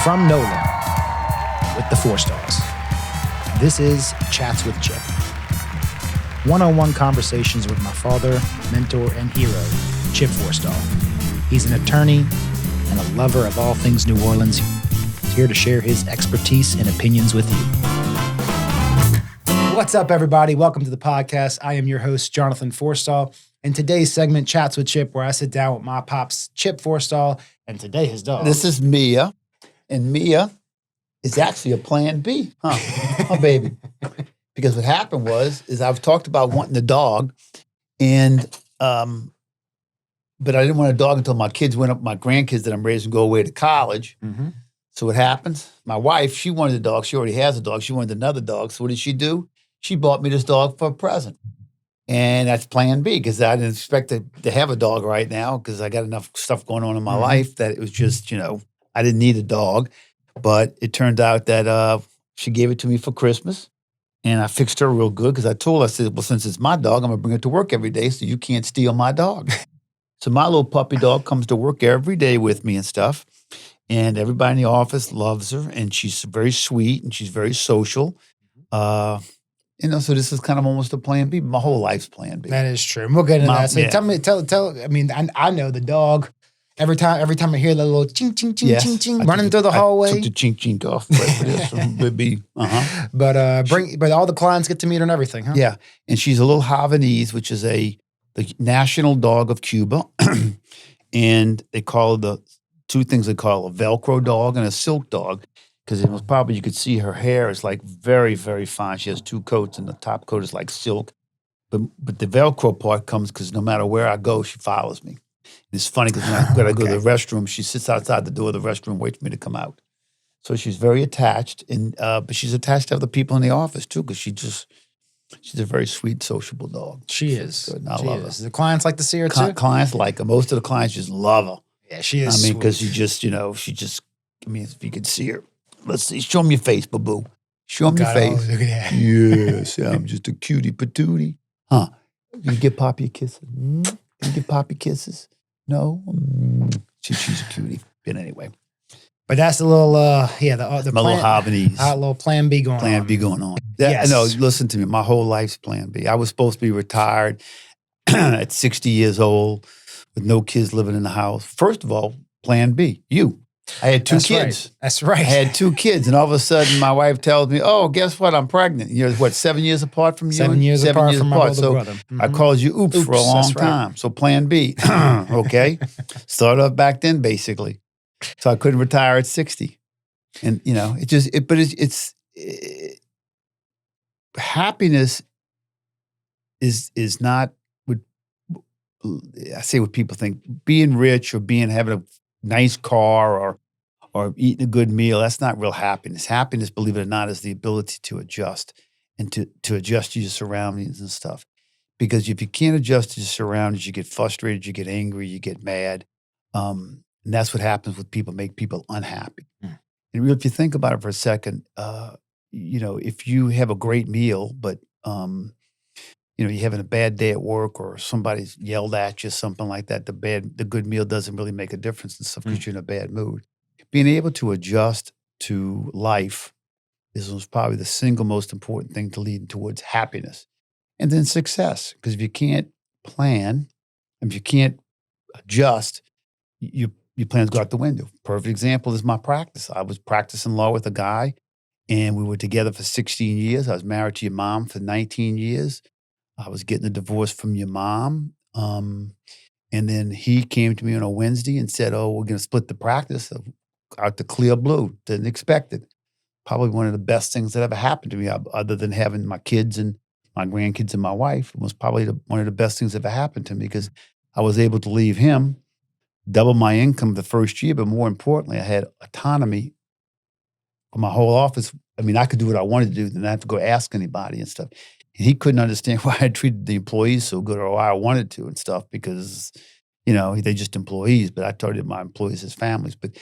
From NOLA with the Forstalls. This is Chats with Chip. One-on-one conversations with my father, mentor, and hero, Chip Forstall. He's an attorney and a lover of all things New Orleans. He's here to share his expertise and opinions with you. What's up, everybody? Welcome to the podcast. I am your host, Jonathan Forstall. In today's segment, Chats with Chip, where I sit down with my pops, Chip Forstall, and today his dog. This is Mia, and Mia is actually a plan B, huh? Oh, baby. Because what happened is I've talked about wanting a dog, and but I didn't want a dog until my grandkids that I'm raising go away to college. Mm-hmm. So what happens? My wife, she wanted a dog. She already has a dog. She wanted another dog. So what did she do? She bought me this dog for a present. And that's plan B, because I didn't expect to have a dog right now because I got enough stuff going on in my life that it was just, I didn't need a dog. But it turned out that she gave it to me for Christmas. And I fixed her real good because I told her, I said, well, since it's my dog, I'm going to bring it to work every day so you can't steal my dog. So my little puppy dog comes to work every day with me and stuff. And everybody in the office loves her. And she's very sweet and she's very social. So this is kind of almost a plan B. My whole life's plan B. That is true. And we'll get into that. So tell. I mean, I know the dog. Every time I hear that little ching, ching, ching, ching, ching, running through the hallway. I took the ching, ching off right for this. Would be, But all the clients get to meet her and everything, huh? Yeah. And she's a little Havanese, which is the national dog of Cuba. And they call the two things they call a Velcro dog and a silk dog. Because it was probably, you could see her hair is like very, very fine. She has two coats and the top coat is like silk. But the Velcro part comes because no matter where I go, she follows me. It's funny because when I go to the restroom, she sits outside the door of the restroom, waits for me to come out. So she's very attached, and but she's attached to other people in the office too, because she's a very sweet, sociable dog. She is. Good. I love her. The clients like to see her too? Clients like her. Most of the clients just love her. Yeah, she is. I mean, because if you could see her. Let's see. Show me your face, boo-boo. Show me your face. Look at that. Yes, I'm just a cutie patootie. Huh? You get Poppy a kiss? You get Poppy kisses? No? She's a cutie. But anyway. But that's a little, the my little Havanese. Little plan B going on. Plan B going on. Yes. No, listen to me. My whole life's plan B. I was supposed to be retired at 60 years old with no kids living in the house. First of all, plan B, you. I had two kids. Right. That's right. I had two kids, and all of a sudden, my wife tells me, "Oh, guess what? I'm pregnant." You're 7 years apart from you. 7 years apart from my older brother. Mm-hmm. I called you oops for a long time. So plan B, okay. Started off back then, basically. So I couldn't retire at 60, and happiness is not what I say. What people think being rich or having a nice car or eating a good meal, that's not real happiness. Happiness, believe it or not, is the ability to adjust and to adjust to your surroundings and stuff. Because if you can't adjust to your surroundings, you get frustrated, you get angry, you get mad. And that's what happens with people, make people unhappy. And really, if you think about it for a second, if you have a great meal, but you're having a bad day at work or somebody's yelled at you, something like that, the good meal doesn't really make a difference and stuff because you're in a bad mood. Being able to adjust to life is probably the single most important thing to lead towards happiness. And then success, because if you can't plan, if you can't adjust, your plans go out the window. Perfect example is my practice. I was practicing law with a guy, and we were together for 16 years. I was married to your mom for 19 years. I was getting a divorce from your mom. And then he came to me on a Wednesday and said, "Oh, we're going to split the practice out the clear blue." Didn't expect it. Probably one of the best things that ever happened to me, other than having my kids and my grandkids and my wife. It was probably one of the best things that ever happened to me because I was able to leave him, double my income the first year, but more importantly, I had autonomy for my whole office. I mean, I could do what I wanted to do, then I have to go ask anybody and stuff. And he couldn't understand why I treated the employees so good or why I wanted to and stuff because, they're just employees. But I treated my employees as families. But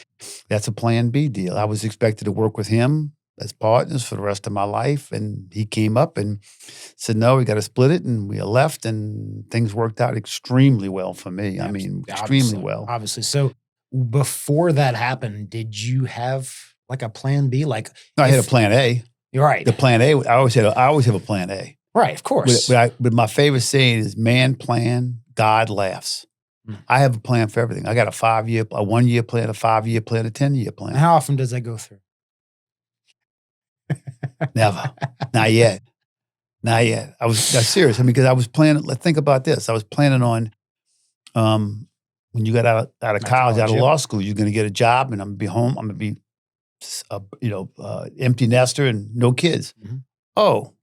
that's a plan B deal. I was expected to work with him as partners for the rest of my life. And he came up and said, "No, we got to split it." And we left and things worked out extremely well for me. I mean, extremely well. Obviously. So before that happened, did you have like a plan B? Like No, I had a plan A. You're right. The plan A, I always have a plan A. Right, of course. But my favorite saying is, man plan, God laughs. I have a plan for everything. I got a 1-year plan, a 5-year plan, a 10-year plan. And how often does that go through? Never. Not yet. Not yet. That's serious. I mean, because I was planning, think about this. I was planning on, when you got out of college, out of law school, you're going to get a job and I'm going to be home. I'm going to be, empty nester and no kids. Mm-hmm. Oh,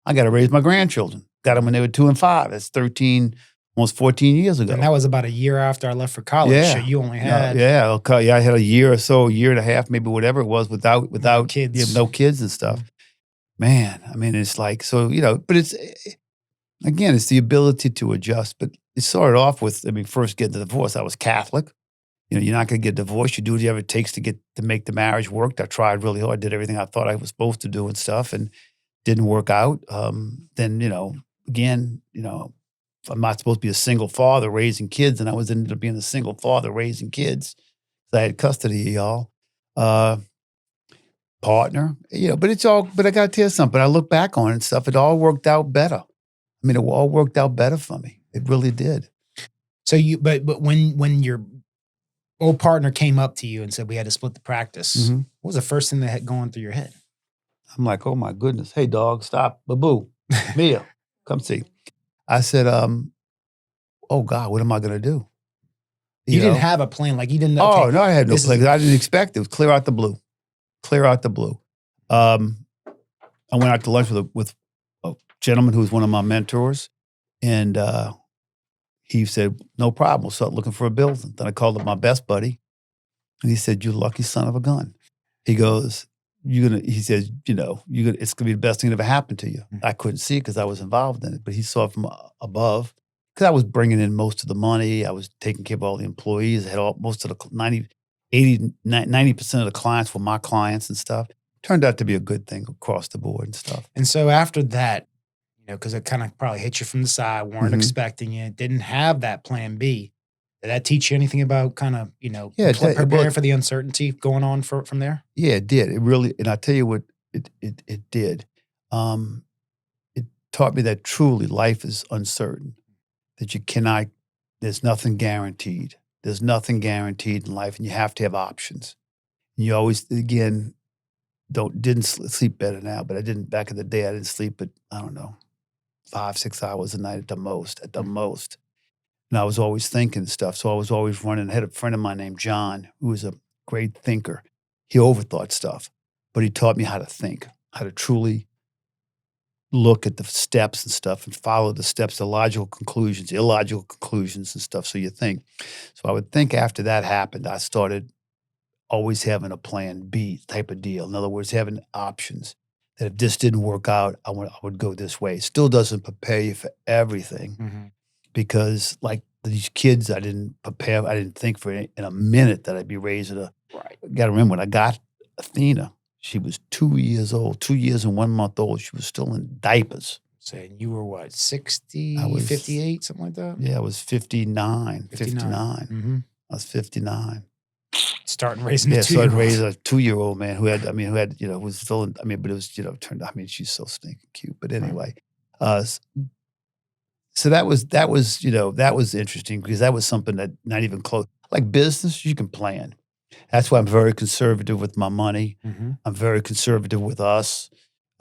I got to raise my grandchildren. Got them when they were 2 and 5. That's 13, almost 14 years ago. And that was about a year after I left for college. Yeah. So you only had. Okay. I had a year or so, a year and a half, maybe whatever it was without kids. No kids and stuff. Man, I mean, it's like, so, but it's, again, it's the ability to adjust. But it started off with, first getting the divorce. I was Catholic. You're not going to get divorced. You do whatever it takes to make the marriage work. I tried really hard, did everything I thought I was supposed to do and stuff, and didn't work out. Then, again, I'm not supposed to be a single father raising kids, and I ended up being a single father raising kids. So I had custody of y'all. Partner, but I got to tell you something. I look back on it and stuff. It all worked out better. It all worked out better for me. It really did. So but when your old partner came up to you and said we had to split the practice, mm-hmm. What was the first thing that had going through your head? I'm like, oh my goodness. Hey dog, stop. Boo. Mia, come see. I said, oh God, what am I going to do? You didn't have a plan. Like you didn't know. Oh, no, I had no plan. I didn't expect it. It was clear out the blue. I went out to lunch with a gentleman who was one of my mentors, and he said, no problem, we'll start looking for a building. Then I called up my best buddy, and he said, you lucky son of a gun. He goes, he says, it's going to be the best thing that ever happened to you. I couldn't see it because I was involved in it, but he saw it from above, because I was bringing in most of the money. I was taking care of all the employees. I had most of the 90% of the clients were my clients and stuff. Turned out to be a good thing across the board and stuff. And so after that, because it kind of probably hit you from the side, weren't mm-hmm. expecting it, didn't have that plan B. Did that teach you anything about kind of, preparing for the uncertainty going on from there? Yeah, it did. It really, and I tell you what, it did. It taught me that truly life is uncertain, that there's nothing guaranteed. There's nothing guaranteed in life, and you have to have options. And you always, again, didn't sleep better now, but I didn't back in the day. I didn't sleep but 5-6 hours a night at the most. And I was always thinking stuff, so I was always running. I had a friend of mine named John, who was a great thinker. He overthought stuff, but he taught me how to think, how to truly look at the steps and stuff and follow the steps, the logical conclusions, illogical conclusions and stuff, so you think. So I would think after that happened, I started always having a plan B type of deal. In other words, having options that if this didn't work out, I would go this way. It still doesn't prepare you for everything, mm-hmm. because like these kids, I didn't think for in a minute that I'd be raising Right. Got to remember, when I got Athena, she was 2 years old, 2 years and 1 month old. She was still in diapers. Saying you were what, 60, I was 58, something like that? Yeah, I was 59. 59. Mm-hmm. I was 59. Starting raising a 2-year-old. Started raising a 2-year-old man who was still in, but it was, turned out, she's so stinking cute. But anyway, so that was interesting, because that was something that not even close. Like business, you can plan. That's why I'm very conservative with my money. Mm-hmm. I'm very conservative with us.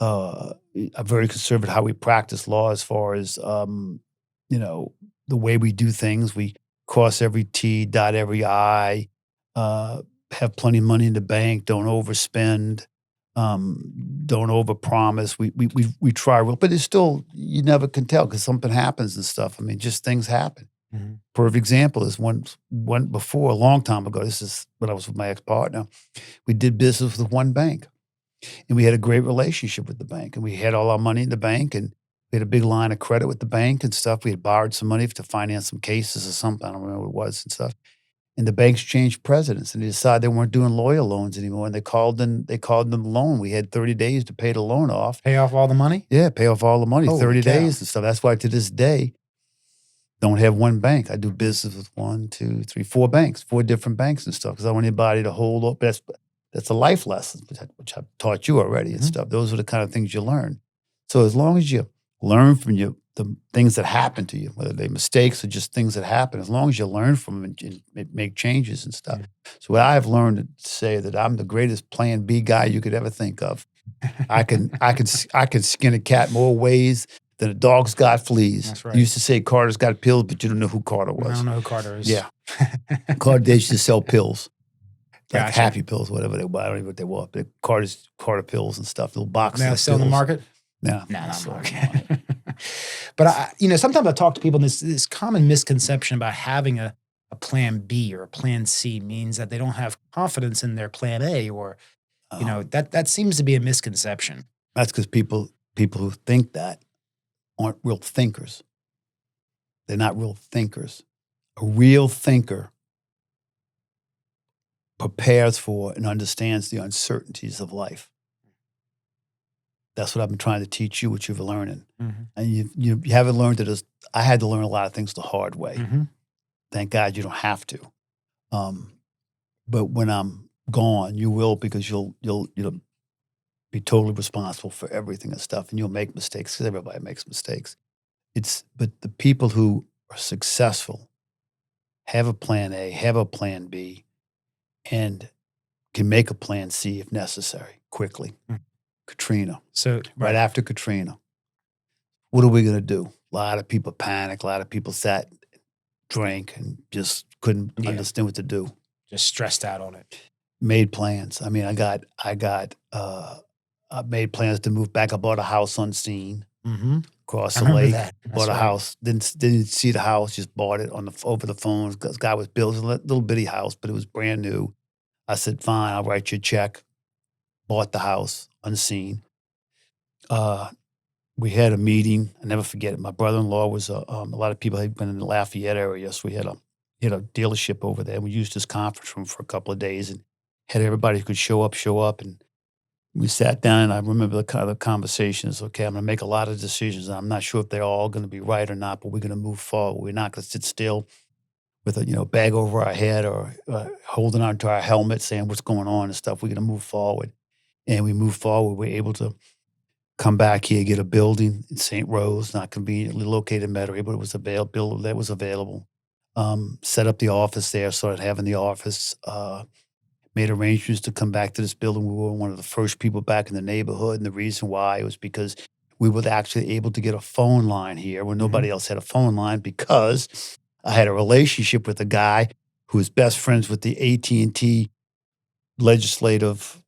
I'm very conservative how we practice law, as far as, the way we do things. We cross every T, dot every I, have plenty of money in the bank, don't overspend, don't overpromise. We try real, but it's still, you never can tell, because something happens and stuff. Just things happen. Mm-hmm. Perfect example is one before, a long time ago. This is when I was with my ex-partner. We did business with one bank, and we had a great relationship with the bank, and we had all our money in the bank, and we had a big line of credit with the bank and stuff. We had borrowed some money to finance some cases or something. I don't remember what it was and stuff. And the banks changed presidents, and they decided they weren't doing lawyer loans anymore. And they called them the loan. We had 30 days to pay the loan off. Pay off all the money? Yeah, pay off all the money, Holy 30 cow. days and stuff. That's why to this day, don't have one bank. I do business with 1, 2, 3, 4 banks, 4 different banks and stuff, because I want anybody to hold up. That's a life lesson, which I've taught you already and Mhm. stuff. Those are the kind of things you learn. So as long as you learn from the things that happen to you, whether they're mistakes or just things that happen, as long as you learn from them and make changes and stuff. Yeah. So what I've learned to say that I'm the greatest Plan B guy you could ever think of. I can skin a cat more ways than a dog's got fleas. That's You right. used to say Carter's got pills, but you don't know who Carter I was. don't know who Carter is. Yeah. Carter, they used to sell pills, like Gotcha. happy pills, whatever they were. I don't even know what they were. But Carter pills and stuff, little boxes. Now of still in the pills. market? No, No, not still in the market. market. But sometimes I talk to people, and this common misconception about having a plan B or a plan C means that they don't have confidence in their plan A, or that seems to be a misconception. That's because people who think that aren't real thinkers. They're not real thinkers. A real thinker prepares for and understands the uncertainties of life. That's what I've been trying to teach you, what you've been learning. Mm-hmm. And you haven't learned it. I had to learn a lot of things the hard way. Mm-hmm. Thank God you don't have to. But when I'm gone, you will, because you'll be totally responsible for everything and stuff, and you'll make mistakes, because everybody makes mistakes. But the people who are successful have a plan A, have a plan B, and can make a plan C if necessary quickly. Mm. Katrina. So Right after Katrina, what are we going to do? A lot of people panicked. A lot of people sat, drank, and just couldn't understand what to do. Just stressed out on it. Made plans. I mean, I made plans to move back. I bought a house unseen across the lake. Bought a house. Didn't see the house. Just bought it over the phone. This guy was building a little bitty house, but it was brand new. I said, "Fine, I'll write you a check." Bought the house unseen. We had a meeting. I never forget it. My brother-in-law was a lot of people had been in the Lafayette area, so we had a dealership over there. We used this conference room for a couple of days and had everybody who could show up. And we sat down, and I remember the kind of conversations. Okay, I'm going to make a lot of decisions. And I'm not sure if they're all going to be right or not, but we're going to move forward. We're not going to sit still with a bag over our head or holding on to our helmet, saying what's going on and stuff. We're going to move forward, and we moved forward. We're able to come back here, get a building in St. Rose, not conveniently located in Metairie, but it was available. Set up the office there, started having the office, made arrangements to come back to this building. We were one of the first people back in the neighborhood, and the reason why was because we were actually able to get a phone line here when nobody else had a phone line, because I had a relationship with a guy who was best friends with the AT&T legislative,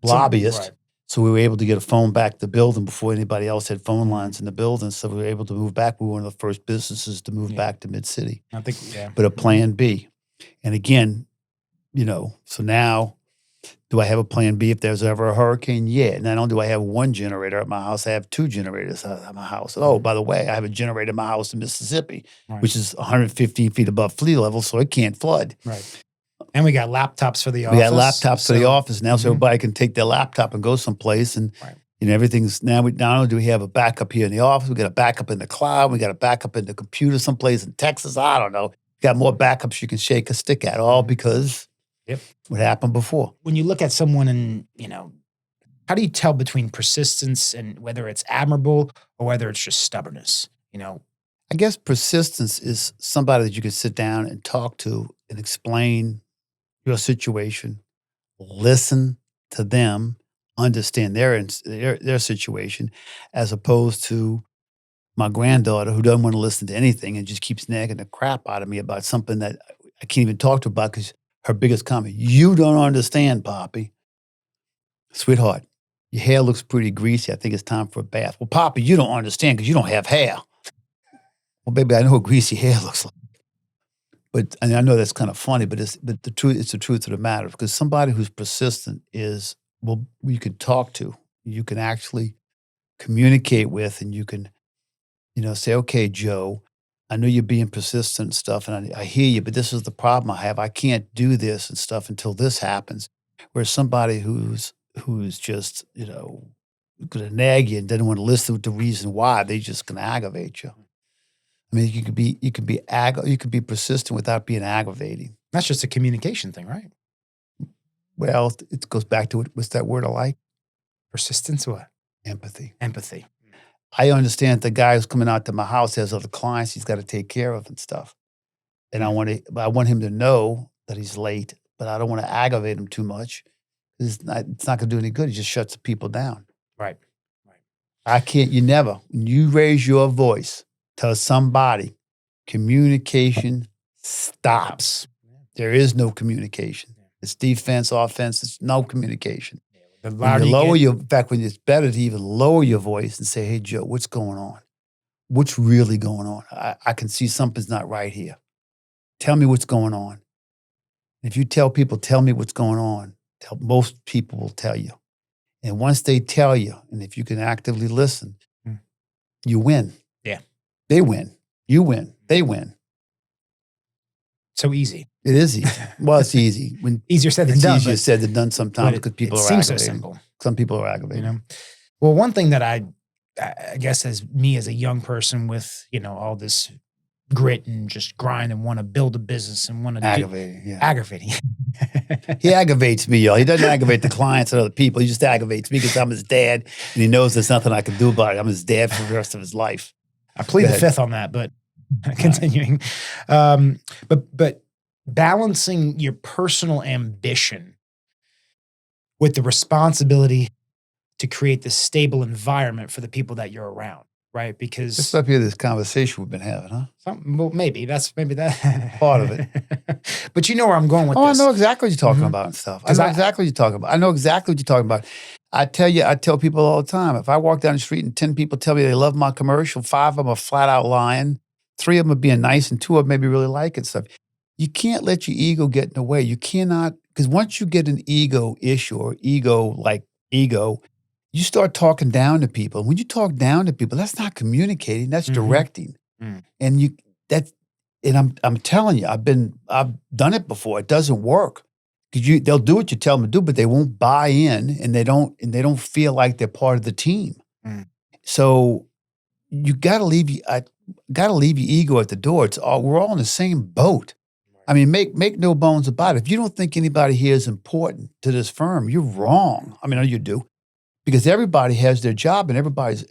lobbyist. Right. So we were able to get a phone back to the building before anybody else had phone lines in the building. So we were able to move back. We were one of the first businesses to move back to Mid-City. I think, But a plan B. And again, so now, do I have a plan B if there's ever a hurricane? Yeah. Not only do I have one generator at my house, I have two generators at my house. Oh, by the way, I have a generator at my house in Mississippi, which is 115 feet above sea level, so it can't flood. Right. And we got laptops for the office. We got laptops for the office now, so everybody can take their laptop and go someplace. And everything's now. Not only do we have a backup here in the office, we got a backup in the cloud. We got a backup in the computer someplace in Texas. I don't know. Got more backups you can shake a stick at, all because what happened before. When you look at someone and how do you tell between persistence and whether it's admirable or whether it's just stubbornness? I guess persistence is somebody that you can sit down and talk to and explain your situation, listen to them, understand their situation, as opposed to my granddaughter, who doesn't want to listen to anything and just keeps nagging the crap out of me about something that I can't even talk to her about, because her biggest comment, "You don't understand, Poppy." "Sweetheart, your hair looks pretty greasy. I think it's time for a bath." "Well, Poppy, you don't understand because you don't have hair." "Well, baby, I know what greasy hair looks like." But I know that's kind of funny, but it's the truth of the matter, because somebody who's persistent is, you can talk to, you can actually communicate with, and you can, say, "Okay, Joe, I know you're being persistent and stuff, and I hear you, but this is the problem I have. I can't do this and stuff until this happens." Whereas somebody who's just, going to nag you and doesn't want to listen to the reason why, they just going to aggravate you. I mean, you could be persistent without being aggravating. That's just a communication thing, right? Well, it goes back to what's that word I like? Persistence, what? Empathy. Empathy. I understand the guy who's coming out to my house has other clients he's got to take care of and stuff. And I want him to know that he's late, but I don't want to aggravate him too much. It's not going to do any good. He just shuts the people down. Right. When you raise your voice, tell somebody, communication stops. There is no communication. It's defense, offense. It's no communication. The When you lower in fact, when it's better to even lower your voice and say, hey, Joe, what's going on? What's really going on? I can see something's not right here. Tell me what's going on. If you tell people, tell me what's going on, most people will tell you. And once they tell you, and if you can actively listen, you win. Yeah. They win. You win. They win. So easy. It is easy. Well, it's easy. Easier said than done. It's easier said than done sometimes because people are aggravated. It seems so simple. Some people are aggravated. You know? Well, one thing that I guess as a young person with, all this grit and just grind and want to build a business and want to aggravating. He aggravates me, y'all. He doesn't aggravate the clients and other people. He just aggravates me because I'm his dad and he knows there's nothing I can do about it. I'm his dad for the rest of his life. I plead the fifth on that, but continuing. But balancing your personal ambition with the responsibility to create this stable environment for the people that you're around. Right, because it's up here. This conversation we've been having, huh? Well, maybe that part of it. But you know where I'm going with this. I know exactly what you're talking about and stuff. I know exactly what you're talking about. I know exactly what you're talking about. I tell people all the time. If I walk down the street and 10 people tell me they love my commercial, 5 of them are flat out lying, 3 of them are being nice, and 2 of them maybe really like it and stuff. You can't let your ego get in the way. You cannot, because once you get an ego issue or ego, you start talking down to people. When you talk down to people, that's not communicating. That's directing. And I'm telling you, I've done it before. It doesn't work because they'll do what you tell them to do, but they won't buy in, and they don't feel like they're part of the team. So you got to leave your ego at the door. We're all in the same boat. I mean, make no bones about it. If you don't think anybody here is important to this firm, you're wrong. I mean, I know you do. Because everybody has their job and everybody's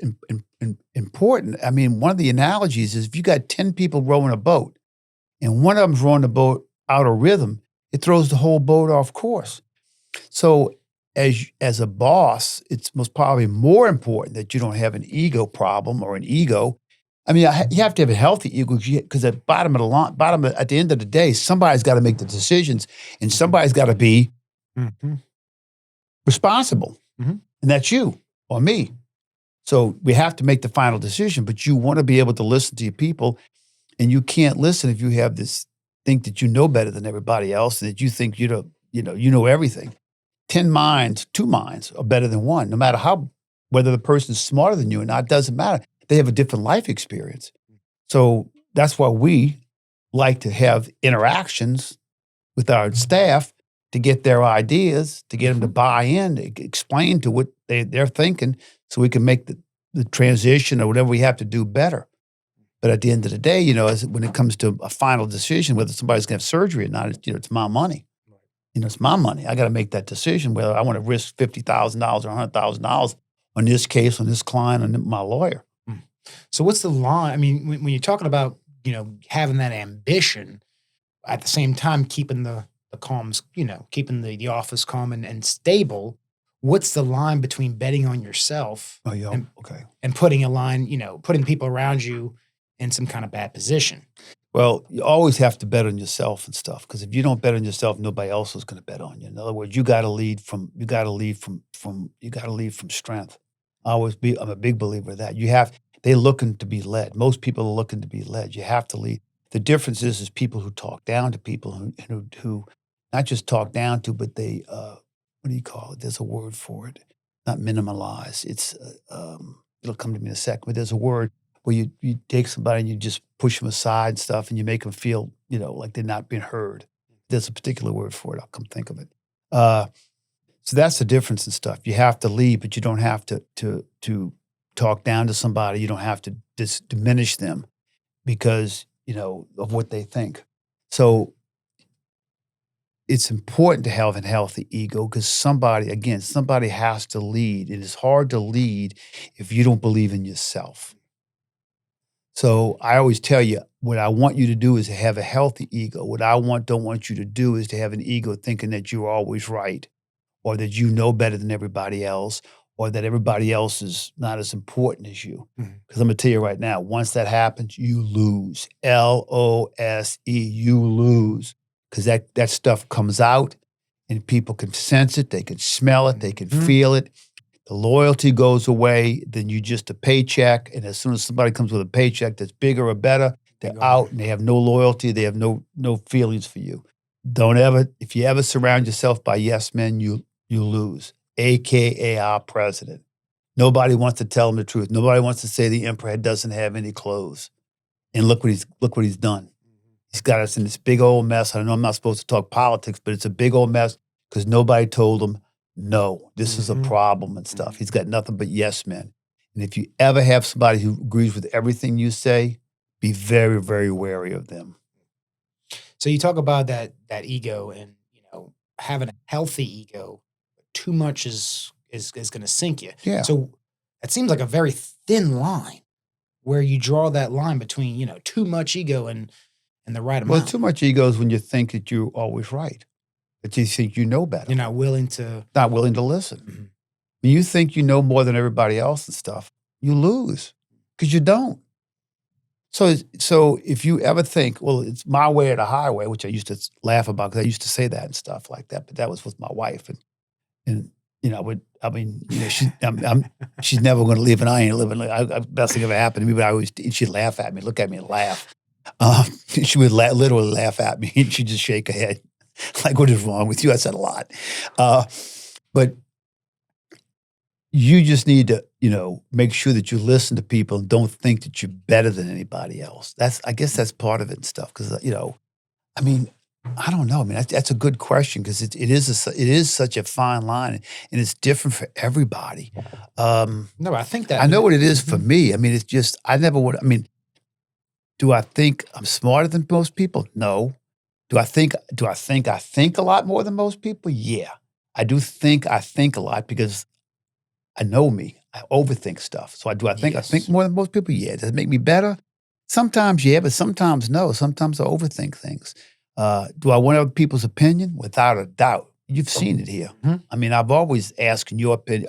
important. I mean, one of the analogies is if you got 10 people rowing a boat and one of them's rowing the boat out of rhythm, it throws the whole boat off course. So as a boss, it's most probably more important that you don't have an ego problem or an ego. I mean, you have to have a healthy ego because at at the end of the day, somebody's got to make the decisions and somebody's got to be responsible. And that's you or me. So we have to make the final decision, but you want to be able to listen to your people, and you can't listen if you have this think that you know better than everybody else and that you think you know everything. 2 minds are better than one, no matter whether the person's smarter than you or not, doesn't matter. They have a different life experience. So that's why we like to have interactions with our staff to get their ideas, to get them to buy in, to explain to what they're thinking so we can make the transition or whatever we have to do better. But at the end of the day, when it comes to a final decision, whether somebody's going to have surgery or not, it's my money. It's my money. I got to make that decision whether I want to risk $50,000 or $100,000 on this case, on this client, on my lawyer. So what's the line? I mean, when you're talking about, having that ambition, at the same time, keeping the calms, keeping the office calm and stable, what's the line between betting on yourself and putting a line, putting people around you in some kind of bad position? Well, you always have to bet on yourself and stuff, because if you don't bet on yourself, nobody else is going to bet on you. In other words, you got to lead from strength. I'm a big believer of that. They're looking to be led. Most people are looking to be led. You have to lead. The difference is people who talk down to people who not just talk down to, but they, what do you call it? There's a word for it. Not minimalize. It's, it'll come to me in a second, but there's a word where you take somebody and you just push them aside and stuff and you make them feel, like they're not being heard. There's a particular word for it. I'll come think of it. So that's the difference in stuff. You have to lead, but you don't have to talk down to somebody. You don't have to diminish them because, of what they think. So it's important to have a healthy ego because somebody has to lead. It is hard to lead if you don't believe in yourself. So I always tell you, what I want you to do is to have a healthy ego. What I don't want you to do is to have an ego thinking that you're always right, or that you know better than everybody else, or that everybody else is not as important as you. Because I'm going to tell you right now, once that happens, you lose. LOSE, you lose. Because that stuff comes out and people can sense it, they can smell it, they can feel it. The loyalty goes away, then you just a paycheck. And as soon as somebody comes with a paycheck that's bigger or better, they're out and they have no loyalty, they have no feelings for you. If you ever surround yourself by yes men, you lose. AKA our president. Nobody wants to tell him the truth. Nobody wants to say the emperor doesn't have any clothes. And look what he's done. He's got us in this big old mess. I know I'm not supposed to talk politics, but it's a big old mess because nobody told him, no, this is a problem and stuff. He's got nothing but yes men. And if you ever have somebody who agrees with everything you say, be very, very wary of them. So you talk about that ego and, having a healthy ego. Too much is going to sink you. Yeah. So it seems like a very thin line where you draw that line between, too much ego and the right amount. Well, too much ego is when you think that you're always right, that you think you know better. You're not willing to listen. When you think you know more than everybody else and stuff, you lose because you don't. So if you ever think, well, it's my way or the highway, which I used to laugh about because I used to say that and stuff like that, but that was with my wife. And she's never going to leave, and I ain't living. Best thing ever happened to me, but she'd laugh at me, look at me and laugh. She would literally laugh at me, and she'd just shake her head, like, what is wrong with you? I said a lot. But you just need to, make sure that you listen to people and don't think that you're better than anybody else. I guess that's part of it and stuff. Because, I don't know. That's a good question because it is such a fine line and it's different for everybody. No, I think that I know what it is for me. It's just I never would. Do I think I'm smarter than most people? No. Do I think I think a lot more than most people? Yeah, I do think I think a lot because I know me. I overthink stuff. So I think more than most people? Yeah. Does it make me better? Sometimes, yeah, but sometimes no. Sometimes I overthink things. Do I want other people's opinion? Without a doubt. You've seen it here. I've always asked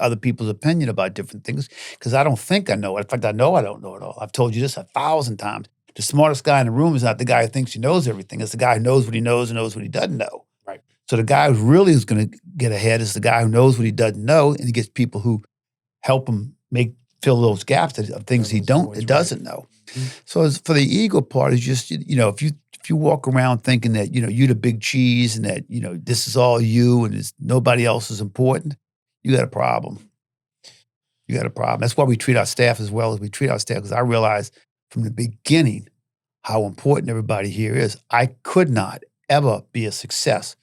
other people's opinion about different things because I don't think I know it. In fact, I know I don't know it all. I've told you this 1,000 times. The smartest guy in the room is not the guy who thinks he knows everything. It's the guy who knows what he knows and knows what he doesn't know. Right. So the guy who really is going to get ahead is the guy who knows what he doesn't know, and he gets people who help him fill those gaps of things he doesn't know. So as for the ego part, is just if you walk around thinking that you're the big cheese and that this is all you and nobody else is important, you got a problem. You got a problem. That's why we treat our staff as well as we treat our staff, because I realized from the beginning how important everybody here is. I could not ever be a success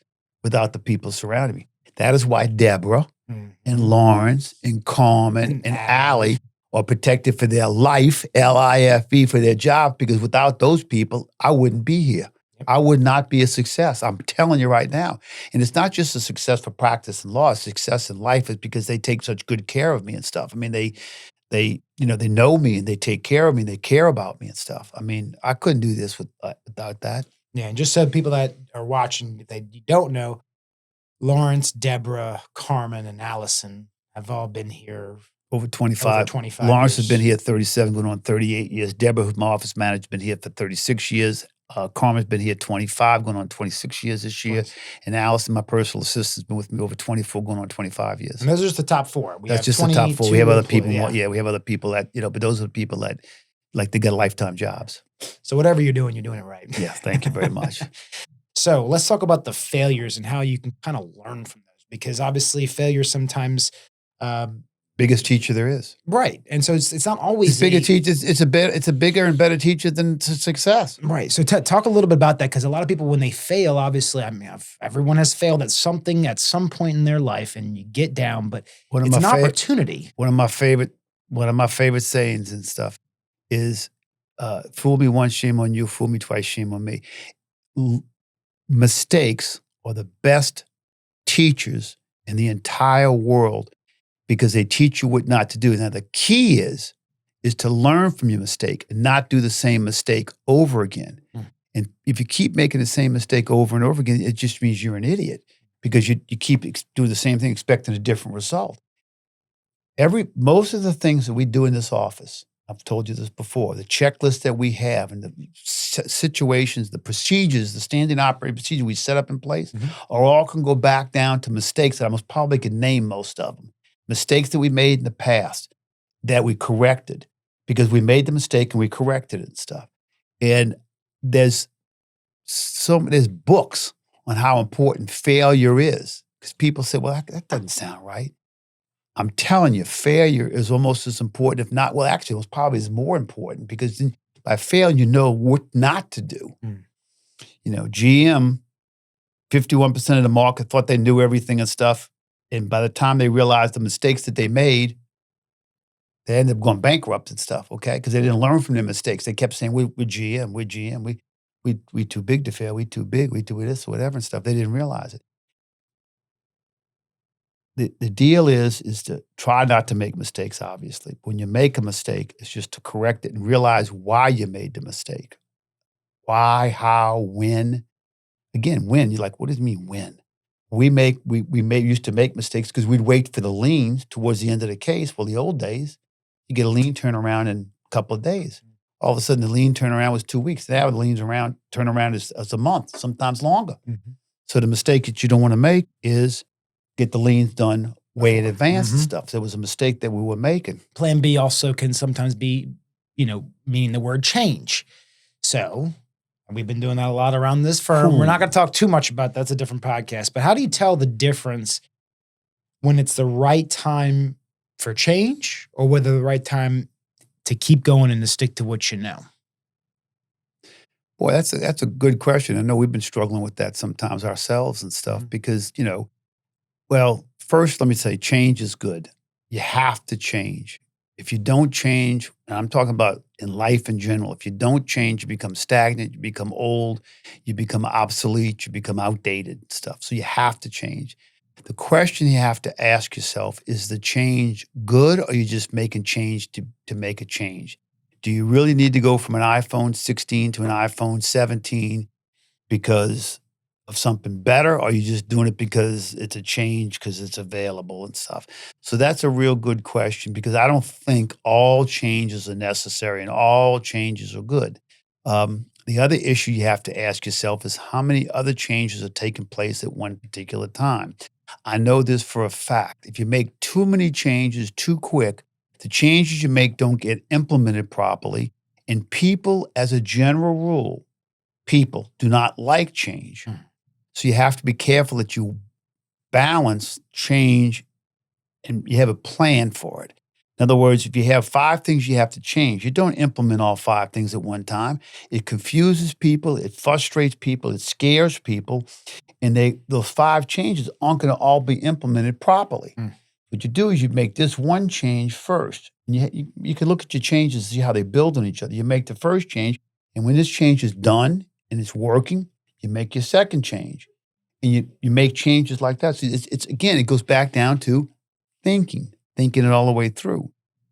without the people surrounding me. That is why Deborah and Lawrence and Carmen and Allie are protected for their life, LIFE, for their job, because without those people, I wouldn't be here. I would not be a success. I'm telling you right now. And it's not just a success for practice and law. Success in life is because they take such good care of me and stuff. They know me and they take care of me and they care about me and stuff. I couldn't do this without that. Yeah, and just so people that are watching that you don't know, Lawrence, Deborah, Carmen, and Allison have all been here over 25 years. Lawrence has been here 37, going on 38 years. Deborah, who's my office manager, has been here for 36 years. Carmen's been here 25, going on 26 years this year. And Allison, my personal assistant, has been with me over 24, going on 25 years. And those are just the top four. That's just the top four. We have other people. Yeah, we have other people that, but those are the people that, they got lifetime jobs. So whatever you're doing it right. Yeah, thank you very much. So let's talk about the failures and how you can kind of learn from those, because obviously failure sometimes biggest teacher there is. Right. And so it's not always bigger teacher. It's a bigger and better teacher than success. Right. So talk a little bit about that, because a lot of people, when they fail, obviously, everyone has failed at something at some point in their life, and you get down, but it's an opportunity. One of my favorite sayings and stuff is, fool me once, shame on you. Fool me twice, shame on me. Mistakes are the best teachers in the entire world because they teach you what not to do. Now, the key is to learn from your mistake and not do the same mistake over again. And if you keep making the same mistake over and over again, it just means you're an idiot because you keep doing the same thing, expecting a different result. Most of the things that we do in this office, I've told you this before, the checklist that we have and the situations, the procedures, the standing operating procedure we set up in place are all can go back down to mistakes that I most probably could name most of them. Mistakes that we made in the past that we corrected because we made the mistake and we corrected it and stuff. And there's books on how important failure is because people say, well, that doesn't sound right. I'm telling you, failure is almost as important, if not, well, actually, it was probably is more important because by failing, you know what not to do. You know, GM, 51% of the market thought they knew everything and stuff. And by the time they realized the mistakes that they made, they ended up going bankrupt and stuff, okay? Because they didn't learn from their mistakes. They kept saying, we're GM, we too big to fail, we too big, we do this, whatever and stuff. They didn't realize it. The deal is to try not to make mistakes, obviously. When you make a mistake, it's just to correct it and realize why you made the mistake. Why, how, when. Again, when. You're like, what does it mean, when? We used to make mistakes because we'd wait for the liens towards the end of the case. Well, the old days, you get a lien turnaround in a couple of days. All of a sudden, the lien turnaround was 2 weeks. Now the liens turnaround is a month, sometimes longer. So the mistake that you don't want to make is get the liens done way in advance and stuff. So it was a mistake that we were making. Plan B also can sometimes be, meaning the word change. So we've been doing that a lot around this firm. We're not going to talk too much about that. That's a different podcast. But how do you tell the difference when it's the right time for change or whether the right time to keep going and to stick to what you know? Boy, that's a good question. I know we've been struggling with that sometimes ourselves and stuff because, well, first, let me say change is good. You have to change. If you don't change, and I'm talking about in life in general, if you don't change, you become stagnant, you become old, you become obsolete, you become outdated and stuff. So you have to change. The question you have to ask yourself, is the change good or are you just making change to make a change? Do you really need to go from an iPhone 16 to an iPhone 17 because of something better, or are you just doing it because it's a change because it's available and stuff? So that's a real good question because I don't think all changes are necessary and all changes are good. The other issue you have to ask yourself is how many other changes are taking place at one particular time. I know this for a fact. If you make too many changes too quick, the changes you make don't get implemented properly, and people, as a general rule, people do not like change. So you have to be careful that you balance change and you have a plan for it. In other words, if you have 5 things you have to change, you don't implement all 5 things at one time. It confuses people, it frustrates people, it scares people, and those 5 changes aren't going to all be implemented properly. What you do is you make this one change first. And you can look at your changes and see how they build on each other. You make the first change, and when this change is done and it's working, you make your second change. And you make changes like that. So it's again, it goes back down to thinking it all the way through.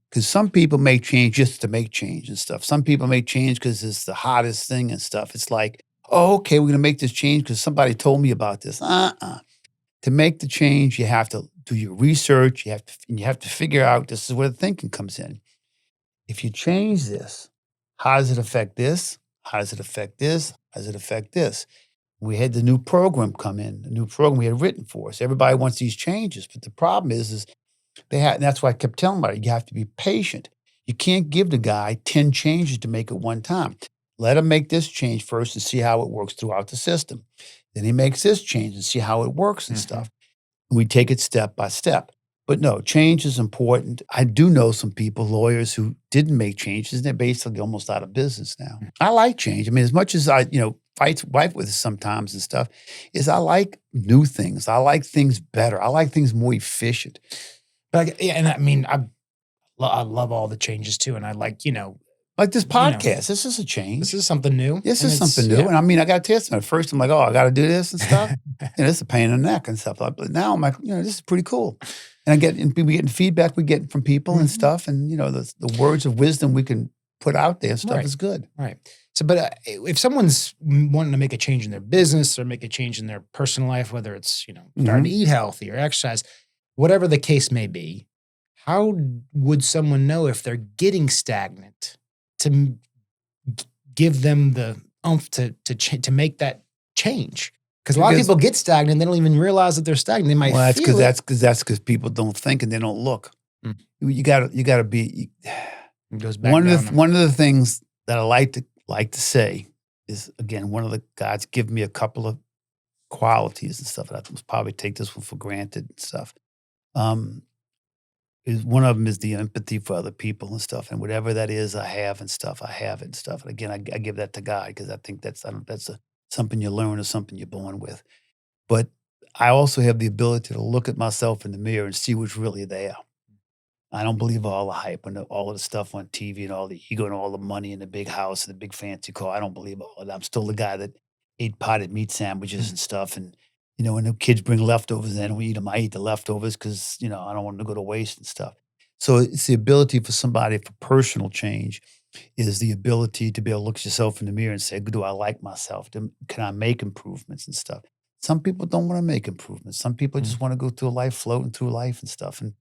Because some people make change just to make change and stuff. Some people make change because it's the hottest thing and stuff. It's like, oh, okay, we're going to make this change because somebody told me about this. To make the change, you have to do your research. You have to figure out, this is where the thinking comes in. If you change this, how does it affect this? How does it affect this? How does it affect this? We had the new program come in, the new program we had written for us. Everybody wants these changes, but the problem is and that's why I kept telling them, you have to be patient. You can't give the guy 10 changes to make at one time. Let him make this change first and see how it works throughout the system. Then he makes this change and see how it works and stuff. And we take it step by step. But no, change is important. I do know some people, lawyers, who didn't make changes, and they're basically almost out of business now. I like change. I mean, as much as I, fight with us sometimes and stuff, is I like new things. I like things better. I like things more efficient. But I love all the changes too. And I like, Like this You know, podcast, this is a change. this is something new. This and is it's- something new. yeah. And I mean, I got to tell you something. At first, I'm like, oh, I got to do this and stuff. It's a pain in the neck and stuff. But now I'm like, this is pretty cool. And we getting feedback we get from people and stuff. And, the words of wisdom we can put out there and stuff is good. Right. So, but if someone's wanting to make a change in their business or make a change in their personal life, whether it's, starting to eat healthy or exercise, whatever the case may be, how would someone know if they're getting stagnant to give them the oomph to make that change? Because a lot of people get stagnant, they don't even realize that they're stagnant. They might feel that's because people don't think and they don't look. You got to be. It goes back one down. of the things that I like to say is, again, one of the guys give me a couple of qualities and stuff. And I must probably take this one for granted and stuff. Is one of them is the empathy for other people and stuff, and whatever that is, I have and stuff. I have it and stuff. And again, I give that to God because I think that's something you learn or something you're born with. But I also have the ability to look at myself in the mirror and see what's really there. I don't believe all the hype and all of the stuff on TV and all the ego and all the money and the big house and the big fancy car. I don't believe all of that. I'm still the guy that ate potted meat sandwiches and stuff. And, when the kids bring leftovers in, we eat them. I eat the leftovers because, I don't want them to go to waste and stuff. So it's the ability for somebody for personal change is the ability to be able to look at yourself in the mirror and say, do I like myself? Can I make improvements and stuff? Some people don't want to make improvements. Some people just want to go through life, floating through life and stuff. And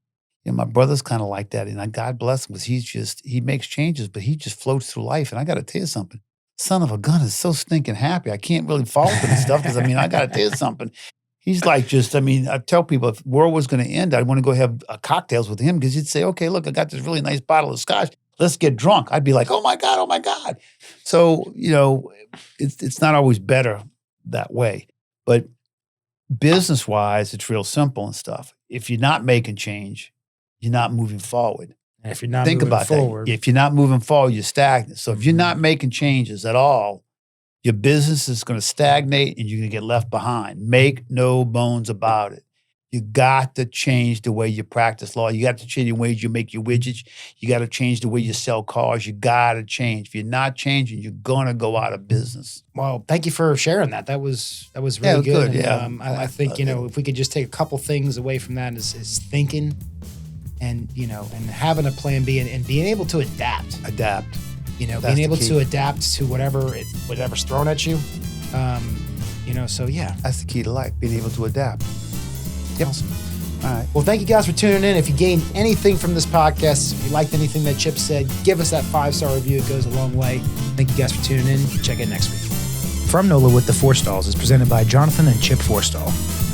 my brother's kind of like that. And God bless him because he makes changes, but he just floats through life. And I got to tell you something. Son of a gun is so stinking happy. I can't really fault him and stuff because, I got to tell you something. He's like I tell people if the world was going to end, I'd want to go have cocktails with him because he'd say, okay, look, I got this really nice bottle of scotch. Let's get drunk. I'd be like, oh my God, oh my God. So, it's not always better that way. But business-wise, it's real simple and stuff. If you're not making change, you're not moving forward. And if you're not Think moving about forward, that. If you're not moving forward, you're stagnant. So if you're not making changes at all, your business is going to stagnate and you're going to get left behind. Make no bones about it. You got to change the way you practice law. You got to change the ways you make your widgets. You got to change the way you sell cars. You got to change. If you're not changing, you're going to go out of business. Well, thank you for sharing that. That was really good. And, I think, if we could just take a couple things away from that is thinking and, and having a plan B and being able to adapt. Being able to adapt to whatever's thrown at you. So yeah. That's the key to life, being able to adapt. Yep. Awesome. All right. Well, thank you guys for tuning in. If you gained anything from this podcast, if you liked anything that Chip said, give us that 5-star review. It goes a long way. Thank you guys for tuning in. Check in next week. From NOLA with the Forstalls is presented by Jonathan and Chip Forstall.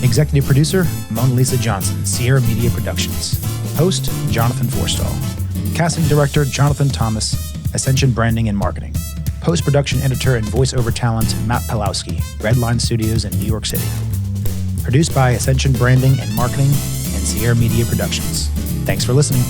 Executive producer, Mona Lisa Johnson, Sierra Media Productions. Host, Jonathan Forstall. Casting director, Jonathan Thomas, Ascension Branding and Marketing. Post-production editor and voiceover talent, Matt Pawlowski, Redline Studios in New York City. Produced by Ascension Branding and Marketing and Sierra Media Productions. Thanks for listening.